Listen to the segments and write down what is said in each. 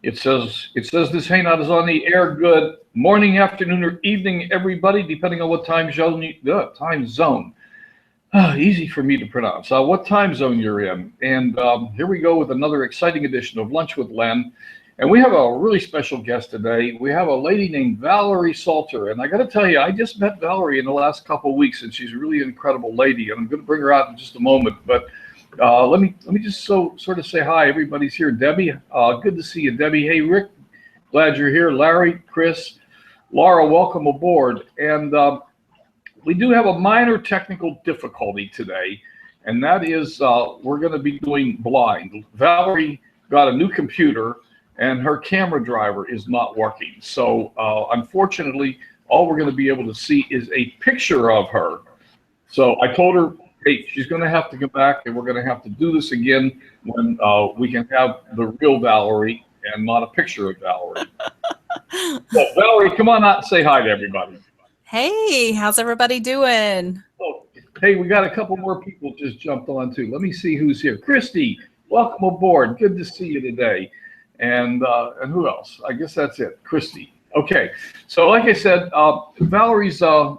It says this hangout is on the air. Good morning, afternoon, or evening, everybody, depending on what time zone. Easy for me to pronounce. What time zone you're in. And here we go with another exciting edition of Lunch with Len. And we have a really special guest today. We have a lady named Valorey Salter. And I got to tell you, I just met Valerie in the last couple of weeks, and she's a really incredible lady. And I'm going to bring her out in just a moment. But let me just sort of say hi. Everybody's here. Debbie, good to see you, Debbie. Hey, Rick, glad you're here. Larry, Chris, Laura, welcome aboard. And we do have a minor technical difficulty today, and that is we're going to be doing blind. Valerie got a new computer, and her camera driver is not working. So unfortunately, all we're going to be able to see is a picture of her. So I told her, hey, she's going to have to come back, and we're going to have to do this again when we can have the real Valerie and not a picture of Valerie. So Valerie, come on out and say hi to everybody. Hey, how's everybody doing? Oh, hey, we got a couple more people just jumped on too. Let me see who's here. Christy, welcome aboard. Good to see you today. And who else? I guess that's it. Christy. Okay. So like I said, Valerie's I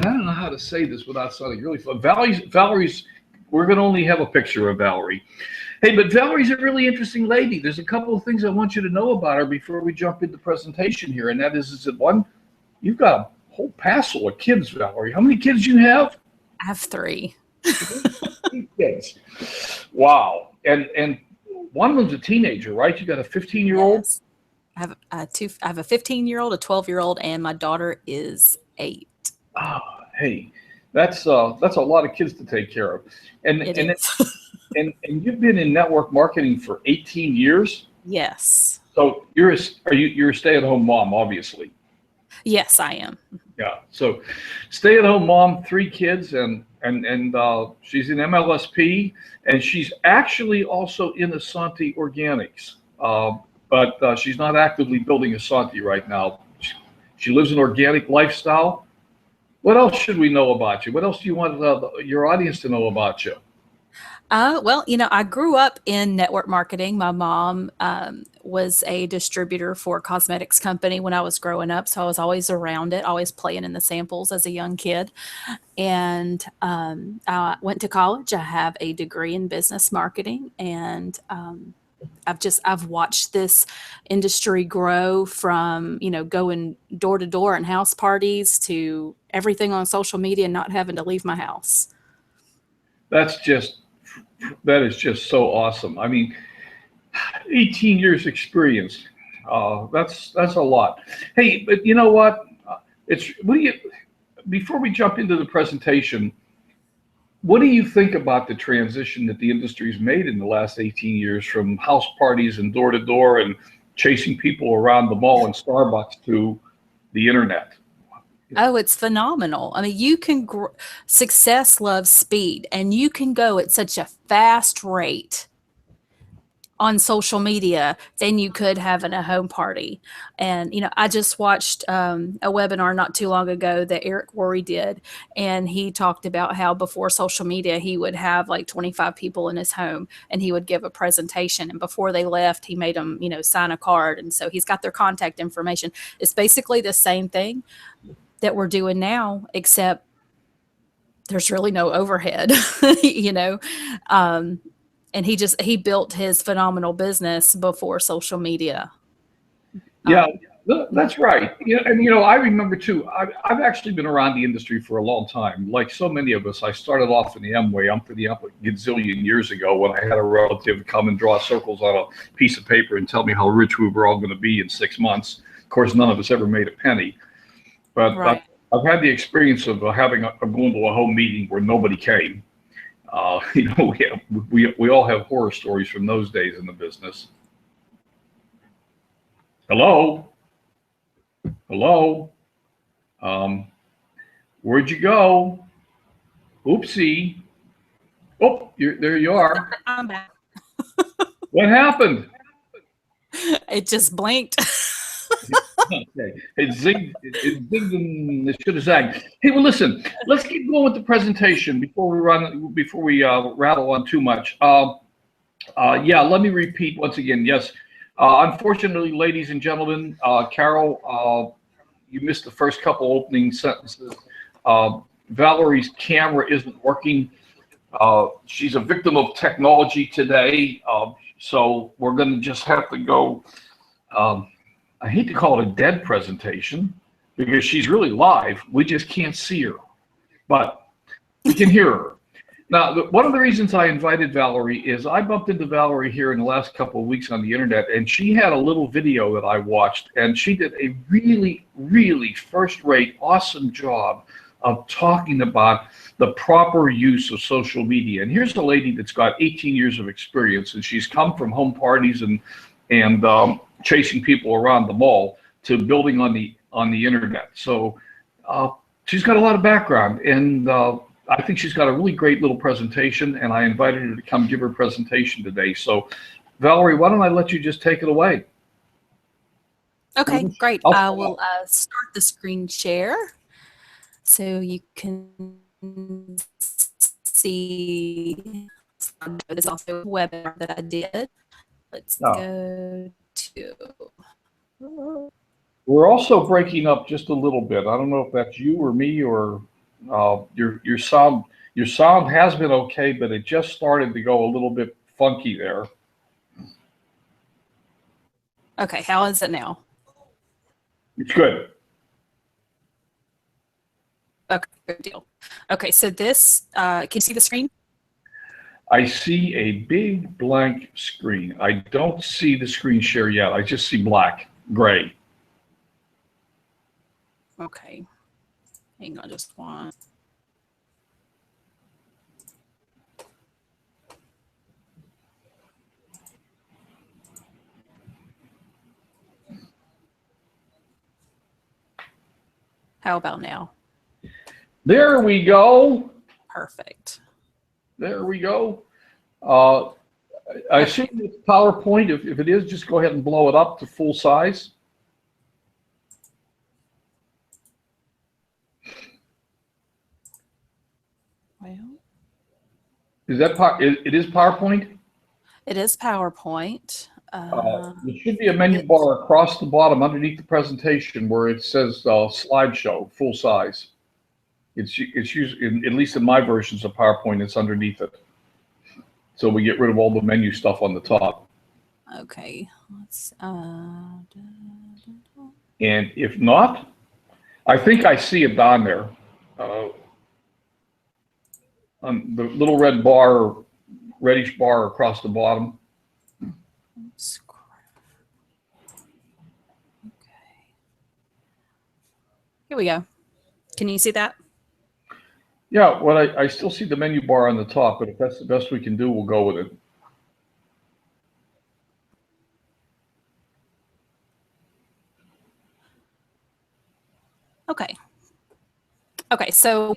don't know how to say this without sounding really fun. Valerie's we're going to only have a picture of Valerie. Hey, but Valerie's a really interesting lady. There's a couple of things I want you to know about her before we jump into presentation here. And that is that one, you've got a whole passel of kids, Valerie. How many kids do you have? I have 3. 3 kids. Wow. And one of them's a teenager, right? You got a 15-year-old? Yes. I have a 15-year-old, a 12-year-old, and my daughter is 8. Hey, that's a lot of kids to take care of. And you've been in network marketing for 18 years? Yes. So you're a stay-at-home mom, obviously. Yes, I am. Yeah. So stay-at-home mom, 3 kids, and she's in MLSP, and she's actually also in Asante Organics, but she's not actively building Asante right now. She lives an organic lifestyle. What else should we know about you? What else do you want your audience to know about you? Well, I grew up in network marketing. My mom was a distributor for a cosmetics company when I was growing up, so I was always around it, always playing in the samples as a young kid. And I went to college. I have a degree in business marketing, and I've watched this industry grow from, going door to door and house parties to everything on social media and not having to leave my house. That is just so awesome. I mean, 18 years experience. That's a lot. Hey, but you know what? Before we jump into the presentation, what do you think about the transition that the industry's made in the last 18 years from house parties and door to door and chasing people around the mall and Starbucks to the internet? Oh, it's phenomenal. I mean, you can success loves speed, and you can go at such a fast rate on social media than you could have in a home party. And, I just watched a webinar not too long ago that Eric Worre did, and he talked about how before social media, he would have like 25 people in his home, and he would give a presentation. And before they left, he made them, sign a card. And so he's got their contact information. It's basically the same thing that we're doing now, except there's really no overhead, and he built his phenomenal business before social media. Yeah, that's right. And I remember too, I've actually been around the industry for a long time. Like so many of us, I started off in the Amway, the a gazillion years ago when I had a relative come and draw circles on a piece of paper and tell me how rich we were all going to be in 6 months. Of course, none of us ever made a penny. But right. I've had the experience of going to a home meeting where nobody came. We all have horror stories from those days in the business. Hello? Where'd you go? Oopsie. Oh, there you are. I'm back. What happened? It just blinked. Okay. It zigged and it should have zagged. Hey, well, listen, let's keep going with the presentation before we rattle on too much. Yeah, let me repeat once again. Yes, Unfortunately, ladies and gentlemen, Carol, you missed the first couple opening sentences. Valerie's camera isn't working. She's a victim of technology today, so we're going to just have to go. I hate to call it a dead presentation because she's really live. We just can't see her, but we can hear her. Now, one of the reasons I invited Valerie is I bumped into Valerie here in the last couple of weeks on the internet, and she had a little video that I watched, and she did a really, really first-rate, awesome job of talking about the proper use of social media. And here's a lady that's got 18 years of experience, and she's come from home parties and chasing people around the mall to building on the internet. So she's got a lot of background, and I think she's got a really great little presentation, and I invited her to come give her presentation today. So, Valerie, why don't I let you just take it away? Okay, great. I will start the screen share so you can see. There's also a webinar that I did. Let's go to. We're also breaking up just a little bit. I don't know if that's you or me or your sound. Your sound has been okay, but it just started to go a little bit funky there. Okay, how is it now? It's good. Okay, good deal. Okay, so this, can you see the screen? I see a big blank screen. I don't see the screen share yet. I just see black, gray. Okay, hang on just one. How about now? There we go. Perfect. There we go. I assume it's PowerPoint. If it is, just go ahead and blow it up to full size. Well, Is that it is PowerPoint? it is PowerPoint. There should be a menu bar across the bottom underneath the presentation where it says slideshow, full size. It's usually, at least in my versions of PowerPoint, it's underneath it. So we get rid of all the menu stuff on the top. Okay, let's. And if not, I think I see it down there. On the little red bar, reddish bar across the bottom. Okay. Here we go. Can you see that? Yeah, well, I still see the menu bar on the top, but if that's the best we can do, we'll go with it. Okay. Okay, so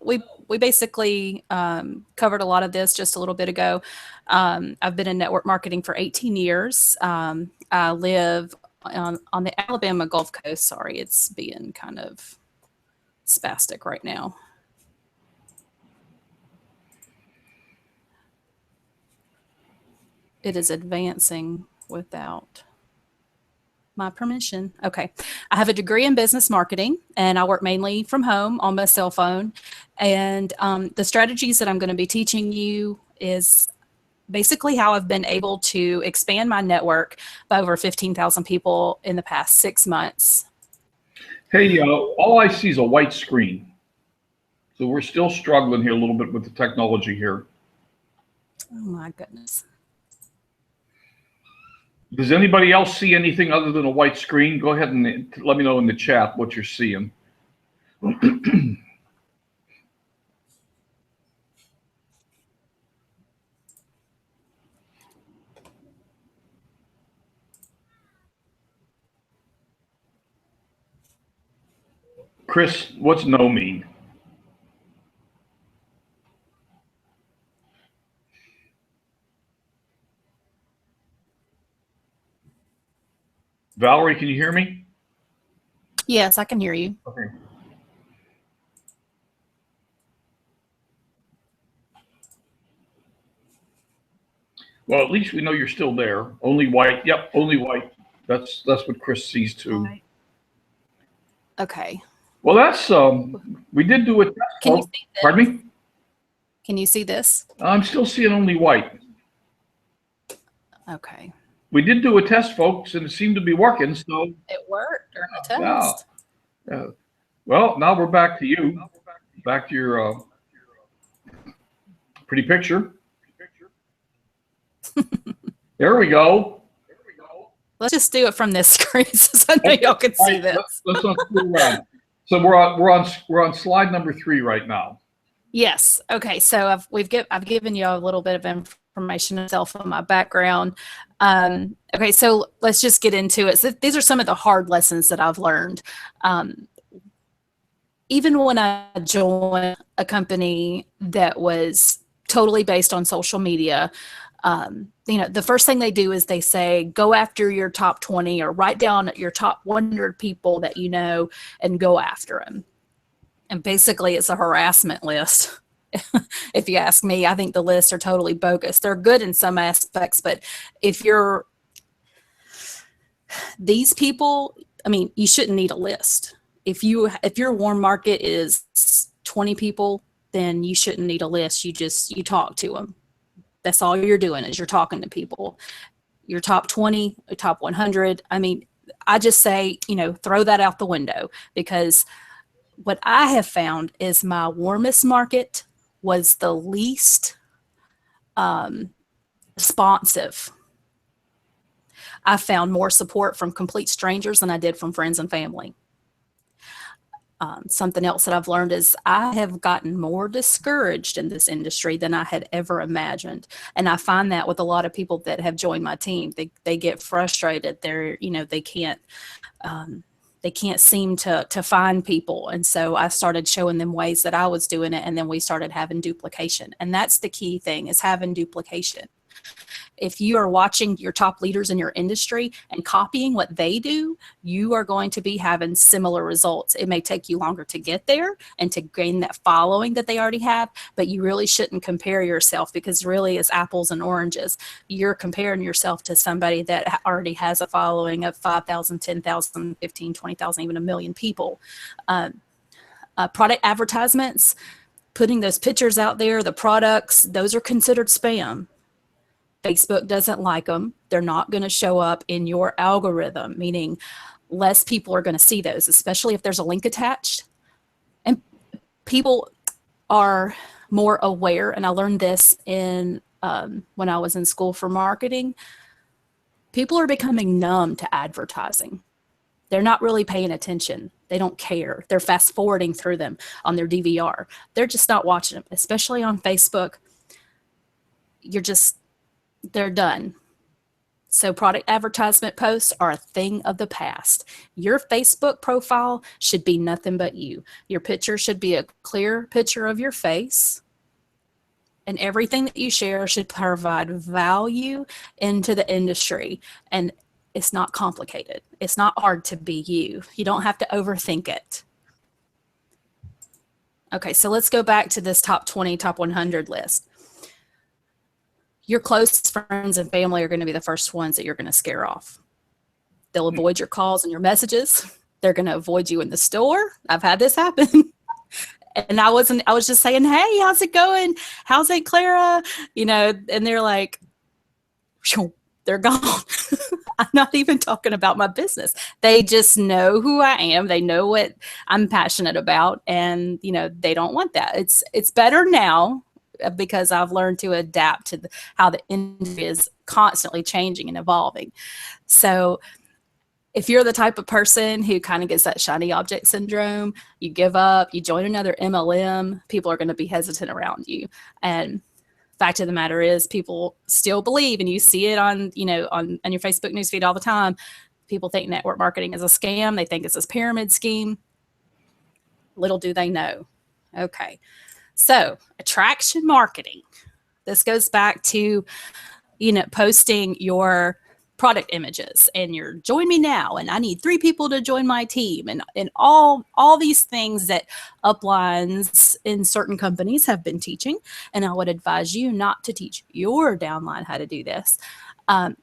we basically covered a lot of this just a little bit ago. I've been in network marketing for 18 years. I live on the Alabama Gulf Coast. Sorry, it's being kind of spastic right now. It is advancing without my permission. Okay. I have a degree in business marketing and I work mainly from home on my cell phone. And the strategies that I'm going to be teaching you is basically how I've been able to expand my network by over 15,000 people in the past 6 months. Hey, all I see is a white screen. So we're still struggling here a little bit with the technology here. Oh my goodness. Does anybody else see anything other than a white screen? Go ahead and let me know in the chat what you're seeing. Chris, what's no mean? Valerie, can you hear me? Yes, I can hear you. Okay. Well, at least we know you're still there. Only white. Yep, only white. That's what Chris sees too. Right. Okay. Well, that's we did do a test. Can you see this? Pardon me? Can you see this? I'm still seeing only white. Okay. We did do a test, folks, and it seemed to be working. So It worked during the yeah, test. yeah. Well, now we're back to you. Back to your pretty picture. There we go. Let's just do it from this screen so I know y'all can see this. Let's not screw around. So we're on slide number 3 right now. Yes. Okay. So I've given you a little bit of information myself on my background. Okay. So let's just get into it. So these are some of the hard lessons that I've learned. Even when I joined a company that was totally based on social media, the first thing they do is they say, go after your top 20 or write down your top 100 people that you know and go after them. And basically it's a harassment list. If you ask me, I think the lists are totally bogus. They're good in some aspects, but if you're these people, I mean, you shouldn't need a list. If your warm market is 20 people, then you shouldn't need a list. You talk to them. That's all you're doing is you're talking to people. Your top 20, top 100. I mean, I just say, throw that out the window, because what I have found is my warmest market was the least responsive. I found more support from complete strangers than I did from friends and family. Something else that I've learned is I have gotten more discouraged in this industry than I had ever imagined. And I find that with a lot of people that have joined my team. They get frustrated. They can't seem to find people. And so I started showing them ways that I was doing it, and then we started having duplication. And that's the key thing, is having duplication. If you are watching your top leaders in your industry and copying what they do, you are going to be having similar results. It may take you longer to get there and to gain that following that they already have, but you really shouldn't compare yourself, because really it's apples and oranges. You're comparing yourself to somebody that already has a following of 5,000, 10,000, 15, 20,000, even 1 million people. Product advertisements, putting those pictures out there, the products, those are considered spam. Facebook doesn't like them. They're not going to show up in your algorithm, meaning less people are going to see those, especially if there's a link attached. And people are more aware, and I learned this when I was in school for marketing. People are becoming numb to advertising. They're not really paying attention. They don't care. They're fast forwarding through them on their DVR. They're just not watching them, especially on Facebook. They're done. So product advertisement posts are a thing of the past. Your Facebook profile should be nothing but you. Your picture should be a clear picture of your face. And everything that you share should provide value into the industry. And it's not complicated. It's not hard to be you. You don't have to overthink it. Okay, so let's go back to this top 20, top 100 list. Your close friends and family are going to be the first ones that you're going to scare off. They'll avoid your calls and your messages. They're going to avoid you in the store. I've had this happen. And I was just saying, hey, how's it going? How's it, Clara? And they're like, they're gone. I'm not even talking about my business. They just know who I am. They know what I'm passionate about. And, they don't want that. It's better now, because I've learned to adapt to how the industry is constantly changing and evolving. So if you're the type of person who kind of gets that shiny object syndrome, you give up, you join another MLM, people are going to be hesitant around you. And fact of the matter is, people still believe, and you see it on your Facebook newsfeed all the time, people think network marketing is a scam. They think it's a pyramid scheme. Little do they know. Okay. So attraction marketing. This goes back to, posting your product images, and you're join me now, and I need 3 people to join my team, and all these things that uplines in certain companies have been teaching. And I would advise you not to teach your downline how to do this.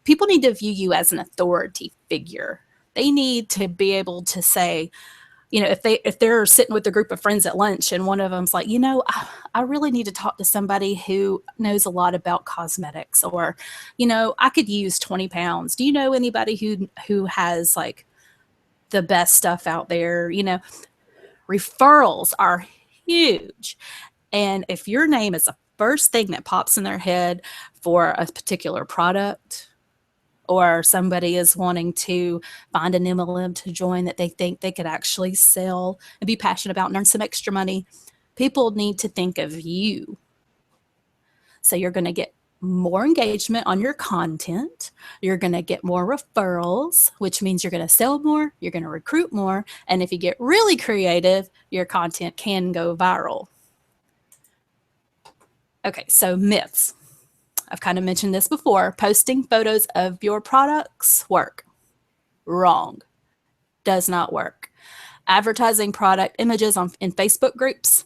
People need to view you as an authority figure. They need to be able to say, you know, if they're sitting with a group of friends at lunch and one of them's like, you know, I really need to talk to somebody who knows a lot about cosmetics, or, you know, I could use 20 pounds. Do you know anybody who has like the best stuff out there? You know, referrals are huge. And if your name is the first thing that pops in their head for a particular product, or somebody is wanting to find an MLM to join that they think they could actually sell and be passionate about and earn some extra money, people need to think of you. So you're going to get more engagement on your content. You're going to get more referrals, which means you're going to sell more, you're going to recruit more. And if you get really creative, your content can go viral. Okay, so myths. I've kind of mentioned this before. Posting photos of your products work. Wrong. Does not work. Advertising product images in Facebook groups.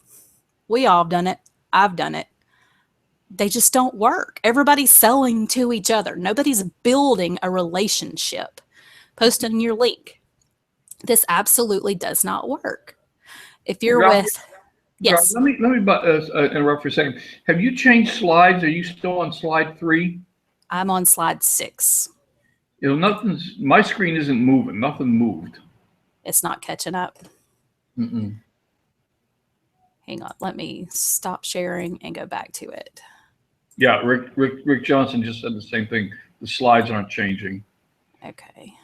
We all have done it. I've done it. They just don't work. Everybody's selling to each other. Nobody's building a relationship. Posting your link. This absolutely does not work. If you're with... Yes. Let me interrupt for a second. Have you changed slides? Are you still on slide 3? I'm on slide 6. You know, my screen isn't moving. Nothing moved. It's not catching up. Mm-mm. Hang on. Let me stop sharing and go back to it. Yeah, Rick Johnson just said the same thing. The slides aren't changing. Okay.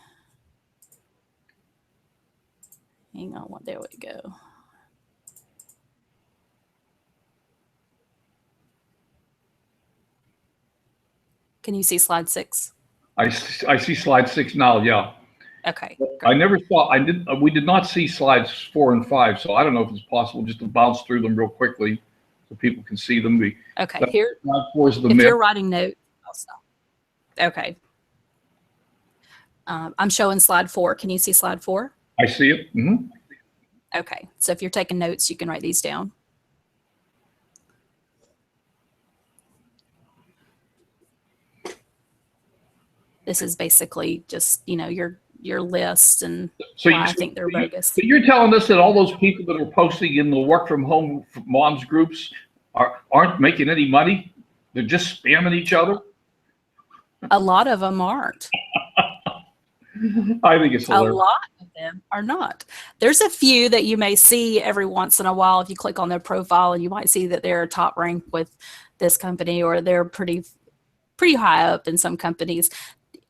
Hang on. There we go. Can you see slide 6? I see slide 6 now. Yeah. Okay. Great. We did not see slides 4 and 5. So I don't know if it's possible just to bounce through them real quickly so people can see them. Okay. Here, slide 4 is the if myth. you're writing notes, I'll stop. Okay. I'm showing slide 4. Can you see slide 4? I see it. Mm-hmm. Okay. So if you're taking notes, you can write these down. This is basically just, you know, your list and I think they're bogus. So you're telling us that all those people that are posting in the work from home moms groups aren't making any money? They're just spamming each other? A lot of them aren't. I think it's hilarious. A lot of them are not. There's a few that you may see every once in a while if you click on their profile, and you might see that they're top ranked with this company, or they're pretty high up in some companies.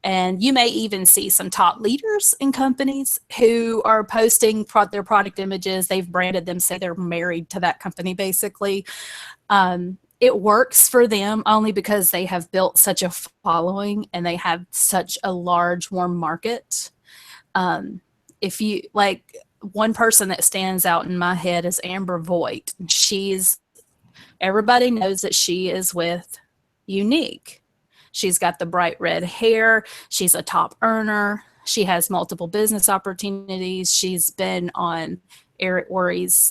And you may even see some top leaders in companies who are posting their product images. They've branded them, say they're married to that company, basically. It works for them only because they have built such a following and they have such a large, warm market. If you like, one person that stands out in my head is Amber Voigt. Everybody knows that she is with Unique. She's got the bright red hair. She's a top earner. She has multiple business opportunities. She's been on Eric Worre's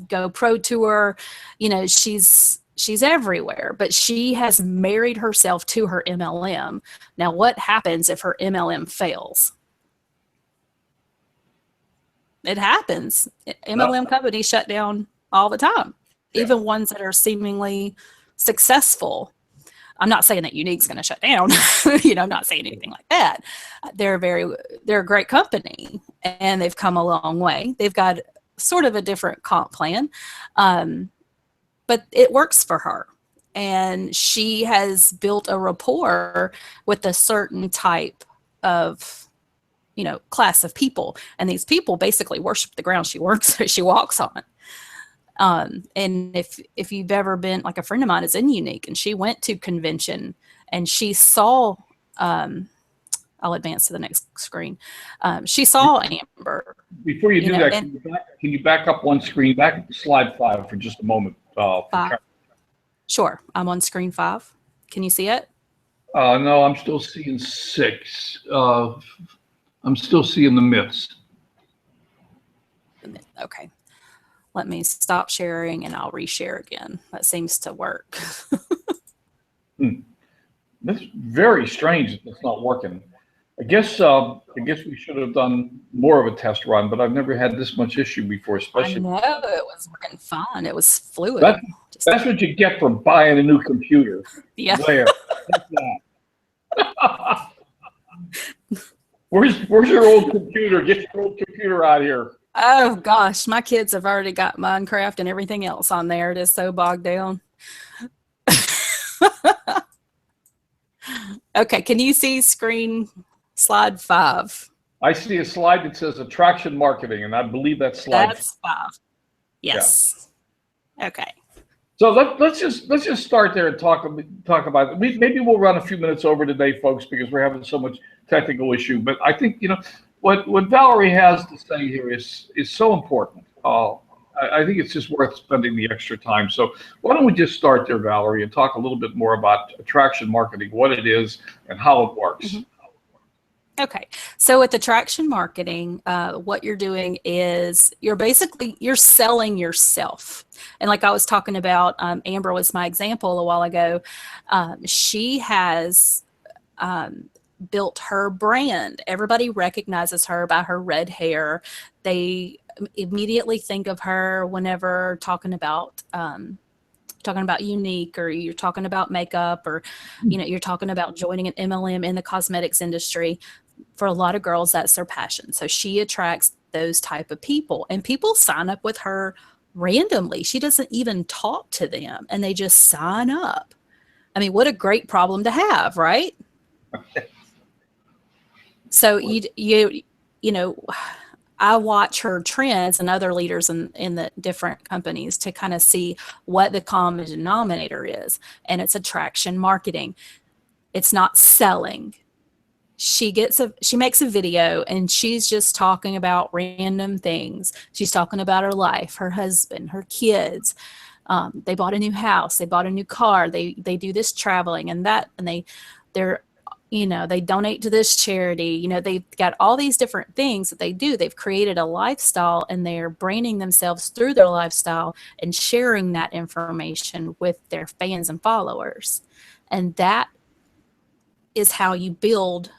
Go Pro Tour. You know, she's everywhere, but she has married herself to her MLM. Now, what happens if her MLM fails? It happens. MLM companies shut down all the time, even ones that are seemingly successful. I'm not saying that Unique's going to shut down. You know, I'm not saying anything like that. They're a great company, and they've come a long way. They've got sort of a different comp plan, but it works for her. And she has built a rapport with a certain type of, you know, class of people. And these people basically worship the ground she walks on. And if you've ever been, like, a friend of mine is in Unique, and she went to convention and she saw, I'll advance to the next screen. She saw Amber. Before you do that, can you back up one screen, back up to slide 5 for just a moment? 5. Sure. I'm on screen 5. Can you see it? No, I'm still seeing 6. I'm still seeing the myths. Okay. Let me stop sharing and I'll reshare again. That seems to work. That's very strange that it's not working. I guess we should have done more of a test run, but I've never had this much issue before, I especially know it was working fine. It was fluid. that, Just, that's what you get for buying a new computer. yeah. There. Take that. Where's your old computer? Get your old computer out here. Oh gosh, my kids have already got Minecraft and everything else on there. It is so bogged down. Okay, can you see screen slide 5? I see a slide that says attraction marketing, and I believe that's slide. That's 5. Yes. Yeah. Okay. So let's just start there and talk about it. Maybe we'll run a few minutes over today, folks, because we're having so much technical issue. But I think what Valorey has to say here is so important. I think it's just worth spending the extra time. So why don't we just start there, Valorey, and talk a little bit more about attraction marketing, what it is, and how it works. Mm-hmm. Okay, so with attraction marketing, what you're doing is you're selling yourself. And like I was talking about, Amber was my example a while ago. She has built her brand. Everybody recognizes her by her red hair. They immediately think of her whenever talking about unique, or you're talking about makeup, or you're talking about joining an MLM in the cosmetics industry. For a lot of girls, that's their passion. So she attracts those type of people, and people sign up with her randomly. She doesn't even talk to them, and they just sign up. I mean, what a great problem to have, right? So I watch her trends and other leaders in the different companies to kind of see what the common denominator is, and it's attraction marketing. It's not selling. She makes a video and she's just talking about random things. She's talking about her life, her husband, her kids. They bought a new house, they bought a new car, they do this traveling and that, and they donate to this charity. They've got all these different things that they do. They've created a lifestyle, and they're branding themselves through their lifestyle and sharing that information with their fans and followers. And that is how you build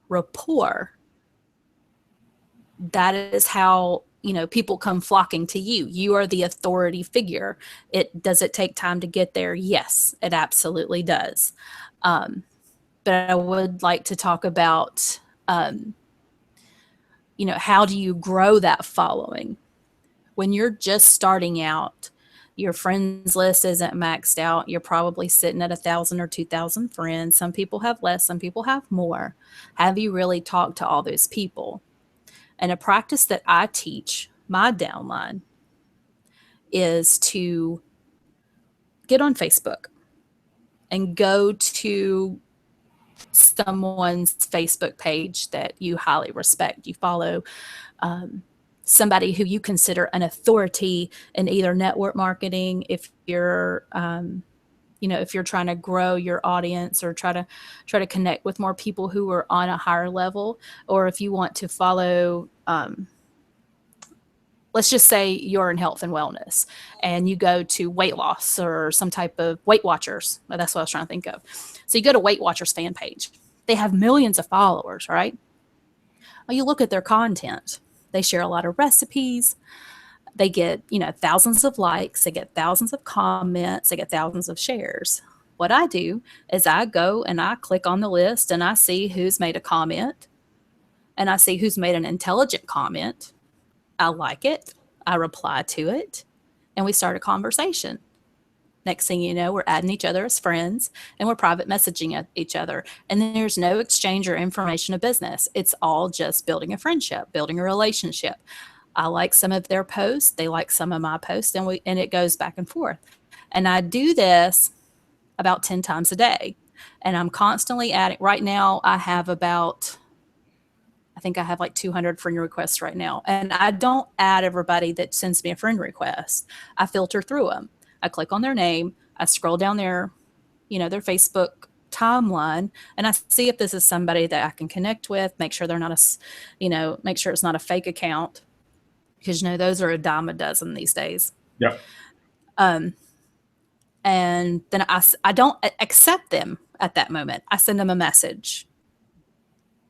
rapport. That is how people come flocking to you. You are the authority figure. Does it take time to get there? Yes, it absolutely does. But I would like to talk about how do you grow that following when you're just starting out. Your friends list isn't maxed out. You're probably sitting at 1,000 or 2,000 friends. Some people have less, some people have more. Have you really talked to all those people? And a practice that I teach my downline is to get on Facebook and go to someone's Facebook page that you highly respect. You follow somebody who you consider an authority in either network marketing, if you're if you're trying to grow your audience or try to connect with more people who are on a higher level, or if you want to follow let's just say you're in health and wellness and you go to weight loss or some type of Weight Watchers. That's what I was trying to think of. So you go to Weight Watchers fan page. They have millions of followers, right? Well, you look at their content. They share a lot of recipes. They get, thousands of likes. They get thousands of comments. They get thousands of shares. What I do is I go and I click on the list and I see who's made a comment, and I see who's made an intelligent comment. I like it. I reply to it, and we start a conversation. Next thing you know, we're adding each other as friends, and we're private messaging each other. And then there's no exchange or information of business. It's all just building a friendship, building a relationship. I like some of their posts. They like some of my posts, and it goes back and forth. And I do this about 10 times a day. And I'm constantly adding. Right now, I think I have like 200 friend requests right now. And I don't add everybody that sends me a friend request. I filter through them. I click on their name. I scroll down their Facebook timeline and I see if this is somebody that I can connect with, make sure they're not make sure it's not a fake account, because those are a dime a dozen these days. Yeah. And then I don't accept them at that moment. I send them a message.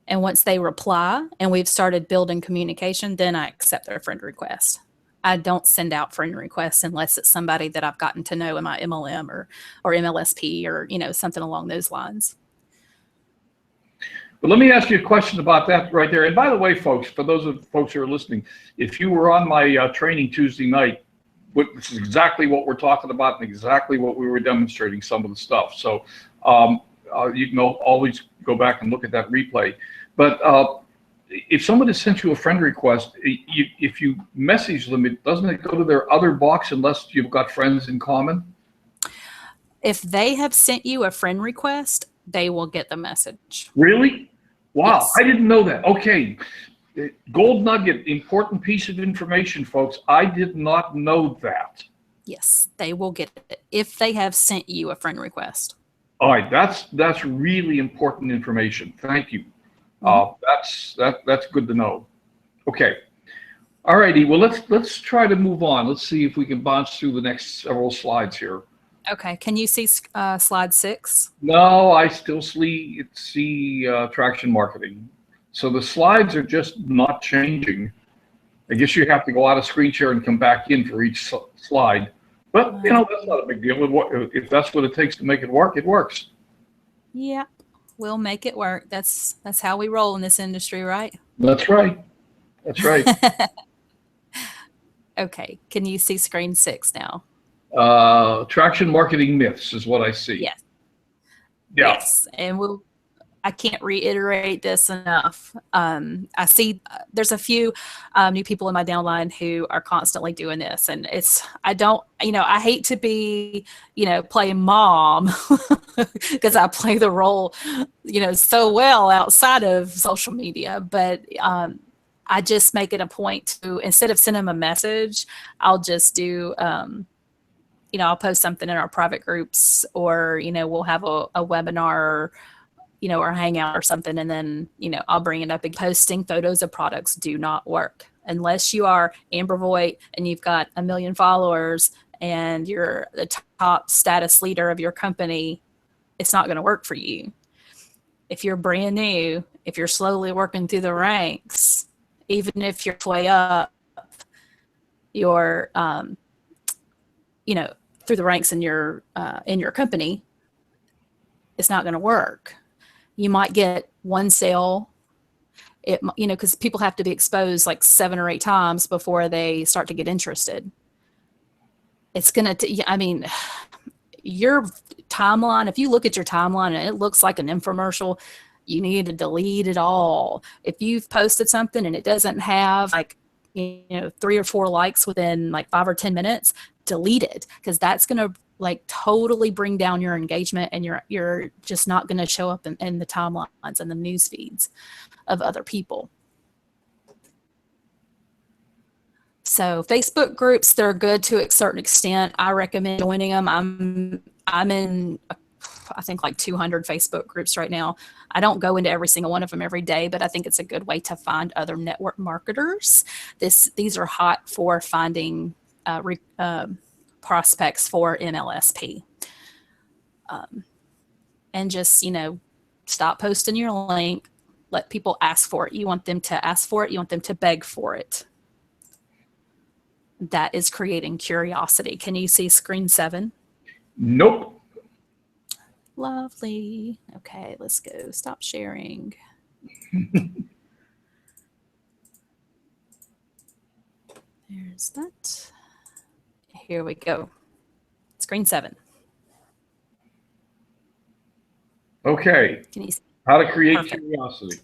And once they reply and we've started building communication, then I accept their friend request. I don't send out friend requests unless it's somebody that I've gotten to know in my MLM or MLSP or, something along those lines. But let me ask you a question about that right there. And by the way, folks, for those of folks who are listening, if you were on my training Tuesday night, this is exactly what we're talking about and exactly what we were demonstrating, some of the stuff. So you can always go back and look at that replay. But if someone has sent you a friend request, if you message them, doesn't it go to their other box unless you've got friends in common? If they have sent you a friend request, they will get the message. Really? Wow, Yes. I didn't know that. Okay, gold nugget, important piece of information, folks. I did not know that. Yes, they will get it if they have sent you a friend request. All right, that's really important information. Thank you. That's good to know. Okay. All righty. Well, let's try to move on. Let's see if we can bounce through the next several slides here. Okay. Can you see slide 6? No, I still see traction marketing. So the slides are just not changing. I guess you have to go out of screen share and come back in for each slide. But that's not a big deal. If that's what it takes to make it work, it works. Yeah, we'll make it work. That's how we roll in this industry, right? That's right. That's right. Okay. Can you see screen 6 now? Traction marketing myths is what I see. Yes. Yeah. Yes. And I can't reiterate this enough. I see there's a few new people in my downline who are constantly doing this, and I hate to be, playing mom because I play the role, so well outside of social media, but I just make it a point to, instead of sending them a message, I'll just do, I'll post something in our private groups, or, we'll have a webinar, or hangout or something. And then, I'll bring it up. And posting photos of products do not work unless you are Amber Voigt and you've got 1 million followers and you're the top status leader of your company. It's not going to work for you. If you're brand new, if you're slowly working through the ranks, even if you're way up, you're, through the ranks in your company, it's not going to work. You might get one sale, because people have to be exposed like 7 or 8 times before they start to get interested. It's going to, your timeline, if you look at your timeline and it looks like an infomercial, you need to delete it all. If you've posted something and it doesn't have 3 or 4 likes within 5 or 10 minutes, delete it, because that's going to totally bring down your engagement, and you're just not going to show up in the timelines and the news feeds of other people. So Facebook groups, they're good to a certain extent. I recommend joining them. I'm in, I think 200 Facebook groups right now. I don't go into every single one of them every day, but I think it's a good way to find other network marketers. These are hot for finding prospects for MLSP. And just, stop posting your link. Let people ask for it. You want them to ask for it. You want them to beg for it. That is creating curiosity. Can you see screen 7? Nope. Lovely. Okay, let's go. Stop sharing. There's that. Here we go. Screen 7. Okay. Can you see? How to create Perfect. curiosity.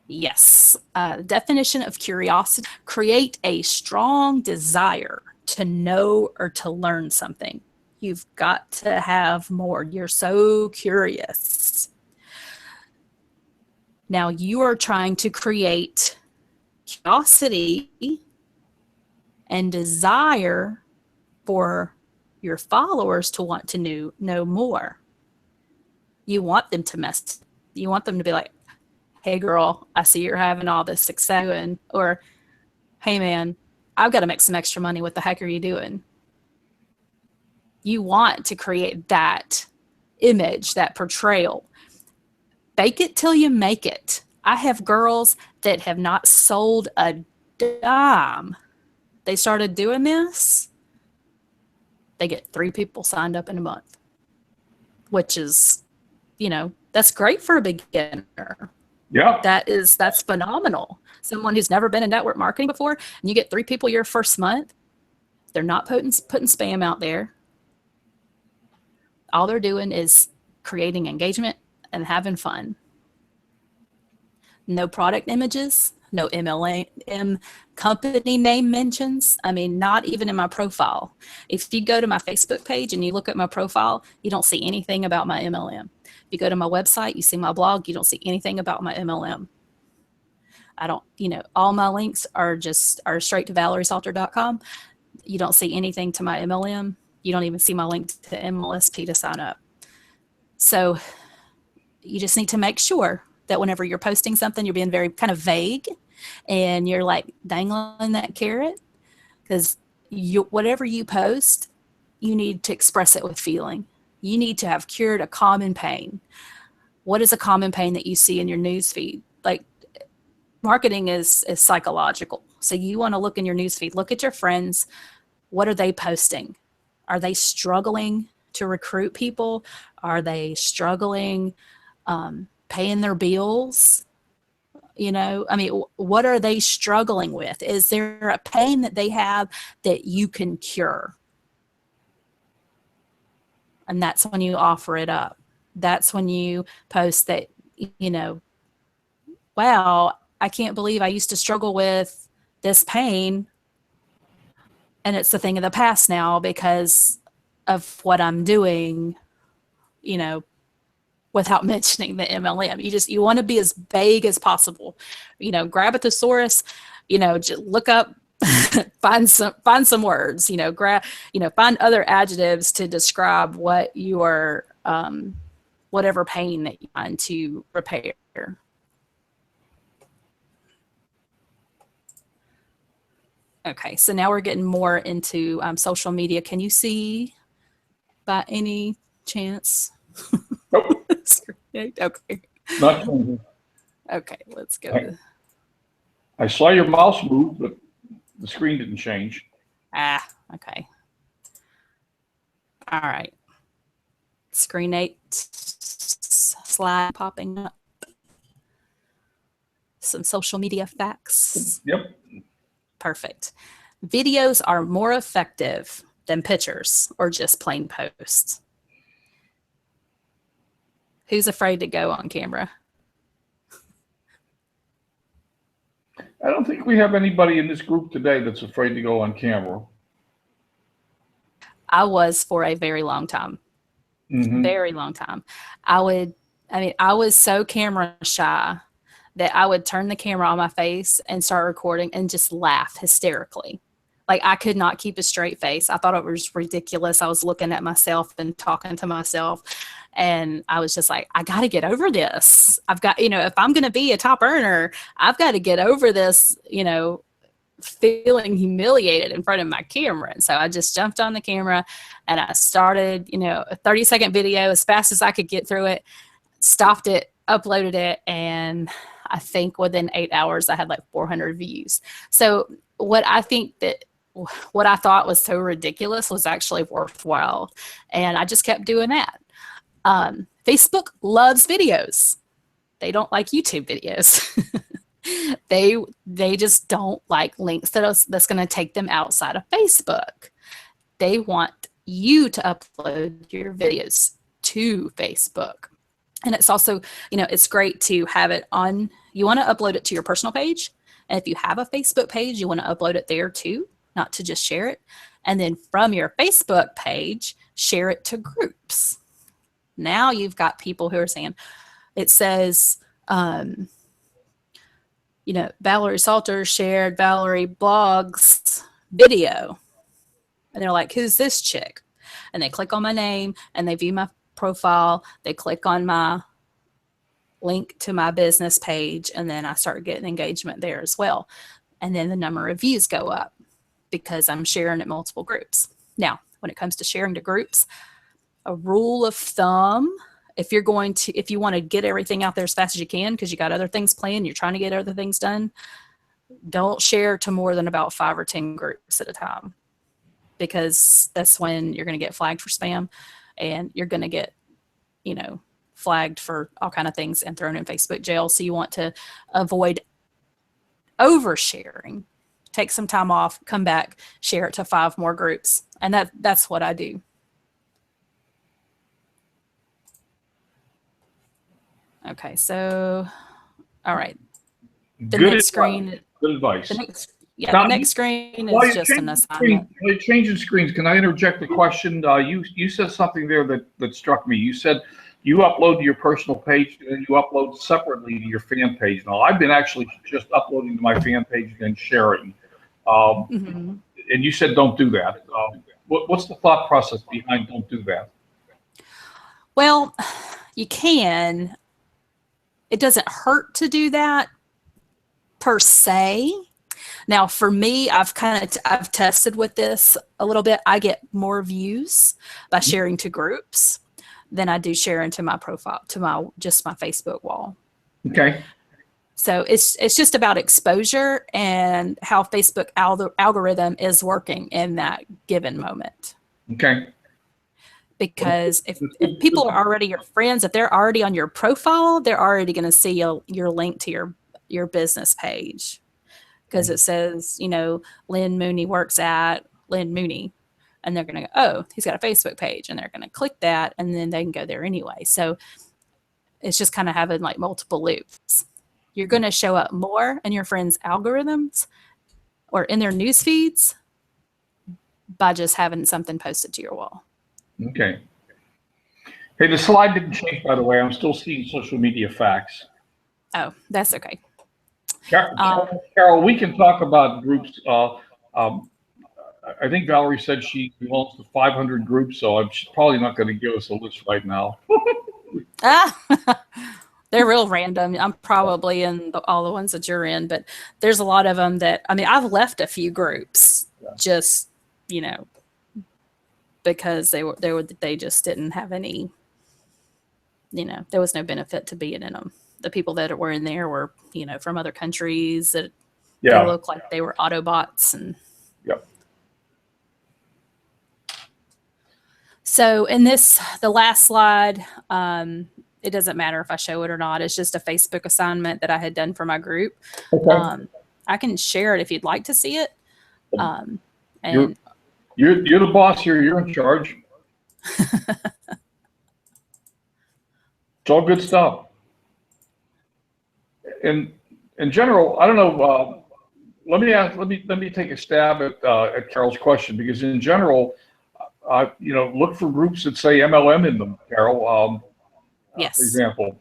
Yes. Definition of curiosity: create a strong desire to know or to learn something. You've got to have more. You're so curious. Now you are trying to create curiosity and desire for your followers to want to know more. You want them to mess. You want them to be like, hey girl, I see you're having all this success doing, or hey man, I've got to make some extra money. What the heck are you doing? You want to create that image, that portrayal. Fake it till you make it. I have girls that have not sold a dime. They started doing this. They get 3 people signed up in a month, which is, that's great for a beginner. Yeah. That's phenomenal. Someone who's never been in network marketing before, and you get 3 people your first month. They're not putting spam out there. All they're doing is creating engagement and having fun. No product images, no MLM company name mentions. I mean, not even in my profile. If you go to my Facebook page and you look at my profile, you don't see anything about my MLM. If you go to my website, you see my blog, you don't see anything about my MLM. I don't, all my links are straight to ValoreySalter.com. You don't see anything to my MLM. You don't even see my link to MLSP to sign up. So you just need to make sure that whenever you're posting something, you're being very kind of vague and you're like dangling that carrot, because whatever you post, you need to express it with feeling. You need to have cured a common pain. What is a common pain that you see in your newsfeed? Like, marketing is psychological. So you want to look in your newsfeed, look at your friends. What are they posting? Are they struggling to recruit people? Are they struggling paying their bills? What are they struggling with? Is there a pain that they have that you can cure? And that's when you offer it up. That's when you post that, wow, I can't believe I used to struggle with this pain, and it's a thing of the past now because of what I'm doing, without mentioning the MLM. You want to be as vague as possible. Grab a thesaurus, just look up, find some words, find other adjectives to describe what your whatever pain that you're trying to repair. Okay, so now we're getting more into social media. Can you see by any chance? Nope. Okay. Not changing. Okay, let's go. I saw your mouse move, but the screen didn't change. Okay. All right. Screen 8 slide popping up. Some social media facts. Yep. Perfect. Videos are more effective than pictures or just plain posts. Who's afraid to go on camera? I don't think we have anybody in this group today that's afraid to go on camera. I was for a very long time. Mm-hmm. Very long time. I was so camera shy that I would turn the camera on my face and start recording and just laugh hysterically. Like, I could not keep a straight face. I thought it was ridiculous. I was looking at myself and talking to myself. And I was just like, I got to get over this. I've got, if I'm going to be a top earner, I've got to get over this, feeling humiliated in front of my camera. And so I just jumped on the camera and I started, a 30-second video as fast as I could get through it, stopped it, uploaded it. And I think within 8 hours, I had like 400 views. So what I thought was so ridiculous was actually worthwhile. And I just kept doing that. Facebook loves videos. They don't like YouTube videos. They just don't like links that's going to take them outside of Facebook. They want you to upload your videos to Facebook. And it's also, it's great to have it on, you want to upload it to your personal page. And if you have a Facebook page, you want to upload it there too, not to just share it. And then from your Facebook page, share it to groups. Now you've got people who are saying, it says, Valorey Salter shared Valorey Blog's video. And they're like, who's this chick? And they click on my name and they view my profile, they click on my link to my business page, and then I start getting engagement there as well. And then the number of views go up because I'm sharing it multiple groups. Now, when it comes to sharing to groups, a rule of thumb, if you want to get everything out there as fast as you can because you got other things planned, you're trying to get other things done, don't share to more than about 5 or 10 groups at a time, because that's when you're going to get flagged for spam, and you're going to get, flagged for all kind of things and thrown in Facebook jail. So you want to avoid oversharing. Take some time off, come back, share it to 5 more groups. And that's what I do. Okay, so, all right. The next screen. Good advice. The next screen is just an assignment. While you're changing screens, can I interject a question? You said something there that struck me. You said you upload to your personal page and then you upload separately to your fan page. Now, I've been actually just uploading to my fan page and then sharing. And you said don't do that. What's the thought process behind don't do that? Well, you can. It doesn't hurt to do that per se. Now, for me, I've tested with this a little bit. I get more views by sharing to groups than I do sharing to my profile, to just my Facebook wall. Okay. So it's just about exposure and how Facebook algorithm is working in that given moment. Okay. Because if people are already your friends, if they're already on your profile, they're already going to see your link to your business page. Because it says, Len Mooney works at Len Mooney. And they're going to go, oh, he's got a Facebook page. And they're going to click that, and then they can go there anyway. So it's just kind of having like multiple loops. You're going to show up more in your friends' algorithms or in their news feeds by just having something posted to your wall. Okay. Hey, the slide didn't change, by the way. I'm still seeing social media facts. Oh, that's okay. Carol, we can talk about groups. I think Valerie said she belongs to 500 groups, so she's probably not going to give us a list right now. They're real random. I'm probably in all the ones that you're in, but there's a lot of them that, I've left a few groups just, because they just didn't have any, there was no benefit to being in them. The people that were in there were, from other countries that they looked like they were Autobots. And so in the last slide, it doesn't matter if I show it or not. It's just a Facebook assignment that I had done for my group. Okay. I can share it if you'd like to see it. And you're the boss here. You're in charge. It's all good stuff. In general, I don't know. Let me take a stab at Carol's question, because in general, look for groups that say MLM in them, Carol. Yes. For example,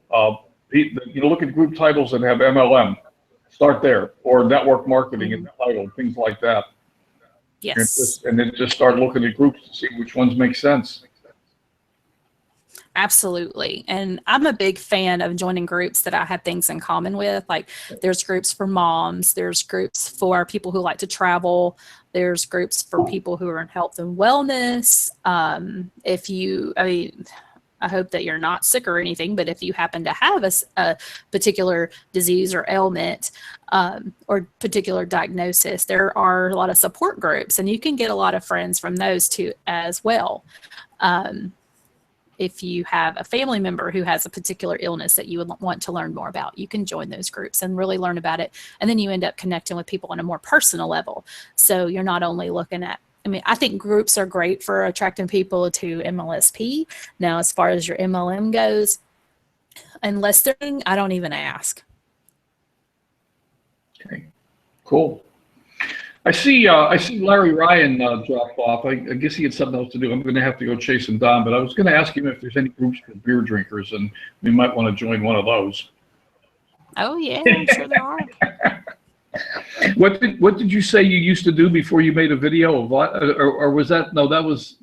look at group titles that have MLM. Start there, or network marketing in the title, things like that. Yes. And then just start looking at groups to see which ones make sense. Absolutely. And I'm a big fan of joining groups that I have things in common with. Like there's groups for moms, there's groups for people who like to travel, there's groups for people who are in health and wellness. I hope that you're not sick or anything, but if you happen to have a particular disease or ailment or particular diagnosis, there are a lot of support groups, and you can get a lot of friends from those too as well. If you have a family member who has a particular illness that you would want to learn more about, you can join those groups and really learn about it. And then you end up connecting with people on a more personal level. So you're not only looking at, I think groups are great for attracting people to MLSP. Now, as far as your MLM goes, unless they're, I don't even ask. Okay, cool. I see Larry Ryan dropped off. I guess he had something else to do. I'm going to have to go chase him down, but I was going to ask him if there's any groups for beer drinkers, and we might want to join one of those. Oh, yeah, I'm sure there are. What did you say you used to do before you made a video of vodka? Or was that, no, that was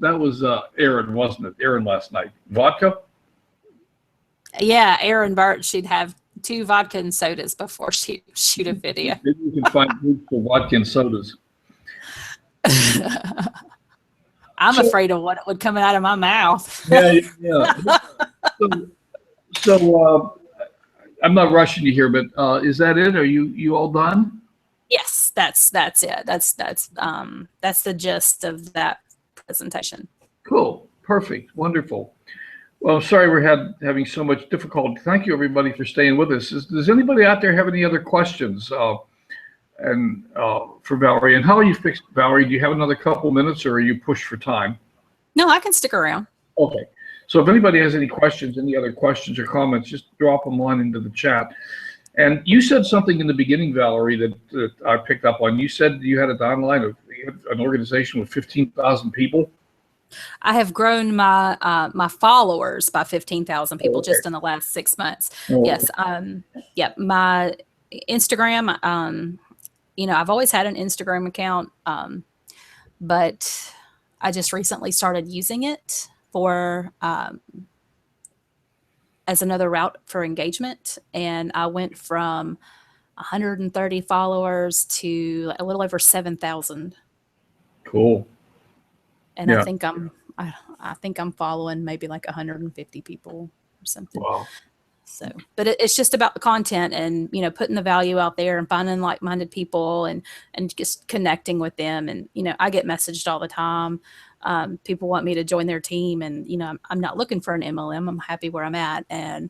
Aaron, wasn't it? Aaron last night. Vodka? Yeah, Erin Burt, she'd have 2 vodka and sodas before she'd shoot a video. Maybe you can find groups for vodka and sodas. I'm afraid of what would come out of my mouth. Yeah. So I'm not rushing you here, but is that it? Are you all done? Yes, that's it. That's the gist of that presentation. Cool. Perfect. Wonderful. Well, I'm sorry we're having so much difficulty. Thank you, everybody, for staying with us. Does anybody out there have any other questions for Valorey? And how are you fixed, Valorey? Do you have another couple minutes, or are you pushed for time? No, I can stick around. Okay. So if anybody has any questions, any other questions or comments, just drop them on into the chat. And you said something in the beginning, Valorey, that I picked up on. You said you had an organization with 15,000 people. I have grown my my followers by 15,000 people just in the last 6 months. Oh. Yes. Yeah. My Instagram. I've always had an Instagram account, but I just recently started using it for as another route for engagement, and I went from 130 followers to a little over 7,000. Cool. And yeah. I think I'm following maybe like 150 people or something. Wow. So, but it's just about the content and, putting the value out there and finding like-minded people and just connecting with them. And, I get messaged all the time. People want me to join their team, and, I'm not looking for an MLM. I'm happy where I'm at. And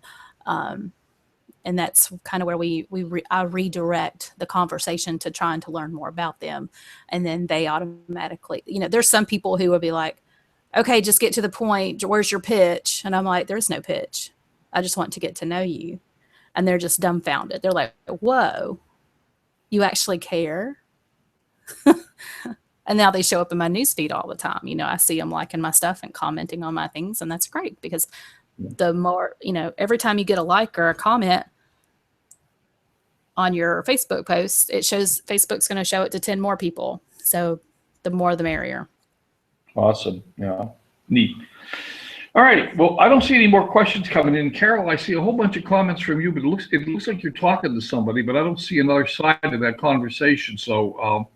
that's kind of where I redirect the conversation to trying to learn more about them. And then they automatically, there's some people who will be like, okay, just get to the point. Where's your pitch? And I'm like, there's no pitch. I just want to get to know you. And they're just dumbfounded. They're like, whoa, you actually care? And now they show up in my newsfeed all the time. I see them liking my stuff and commenting on my things. And that's great, because the more, every time you get a like or a comment on your Facebook post, it shows Facebook's going to show it to 10 more people. So the more, the merrier. Awesome. Yeah. Neat. All right. Well, I don't see any more questions coming in. Carol, I see a whole bunch of comments from you, but it looks like you're talking to somebody, but I don't see another side of that conversation. So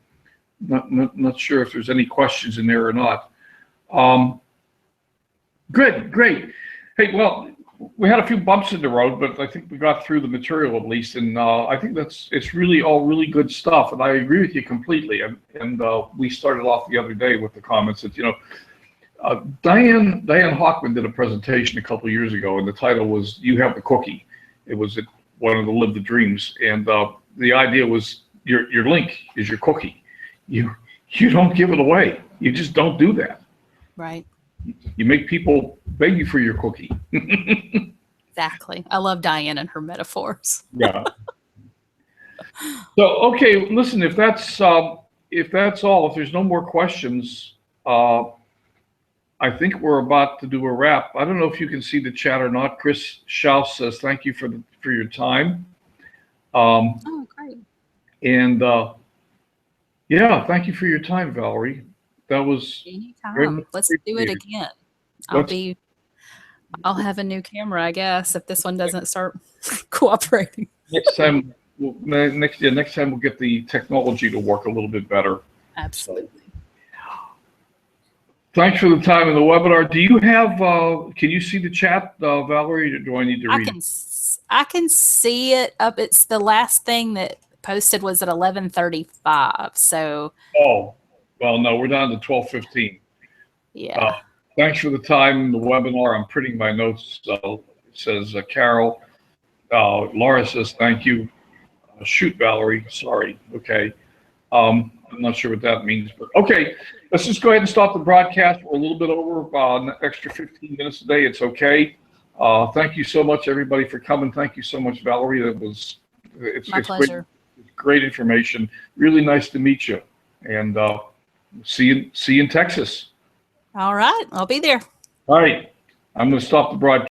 not sure if there's any questions in there or not. Great. Hey, well, we had a few bumps in the road, but I think we got through the material at least, and I think it's really all really good stuff, and I agree with you completely. And we started off the other day with the comments that Diane Hockman did a presentation a couple of years ago, and the title was "You Have the Cookie." It was one of the Live the Dreams, and the idea was your link is your cookie. You don't give it away. You just don't do that. Right. You make people beg you for your cookie. Exactly. I love Diane and her metaphors. Yeah. So, okay, listen, if that's all, if there's no more questions, I think we're about to do a wrap. I don't know if you can see the chat or not. Chris Schaus says, thank you for your time. Oh, great. And yeah, thank you for your time, Valorey. That was anytime. Let's do it again. I'll have a new camera, I guess, if this one doesn't start cooperating. Next time we'll get the technology to work a little bit better. Absolutely. Thanks for the time in the webinar. Do you have? Can you see the chat, Valorey? Or do I need to read? I can see it up. It's the last thing that posted was at 11:35. So. Oh. Well, no, we're down to 12:15. Yeah. Thanks for the time in the webinar. I'm printing my notes. It says Carol. Laura says thank you. Shoot, Valorey. Sorry. Okay. I'm not sure what that means, but okay. Let's just go ahead and stop the broadcast. We're a little bit over an extra 15 minutes today. It's okay. Thank you so much, everybody, for coming. Thank you so much, Valorey. It's my pleasure. Great information. Really nice to meet you. And see you in Texas. All right. I'll be there. All right. I'm going to stop the broadcast.